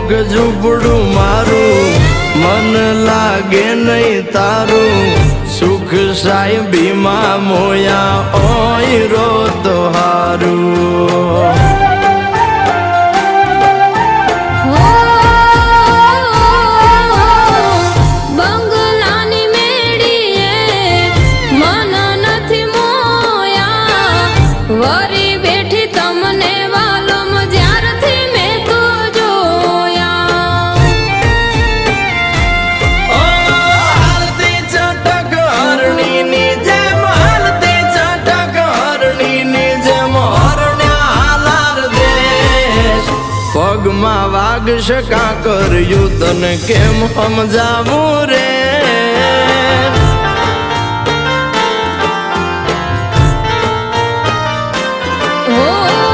કોક ઝૂંપડું મારું મન લાગે નહીં તારું સુખ સાહેબીમાં મોયા ઓય રો તો હારું વરી બેઠી તમને વાલમ જ્યારથી મેં તો જોયા હાલતી ચટક હરણીની જેમ હાલતી ચટક હરણીની જેમ હરણ્યા હાલાર દેશ પગમાં વાગશ કાકર યુ તને કેમ સમજાવું રે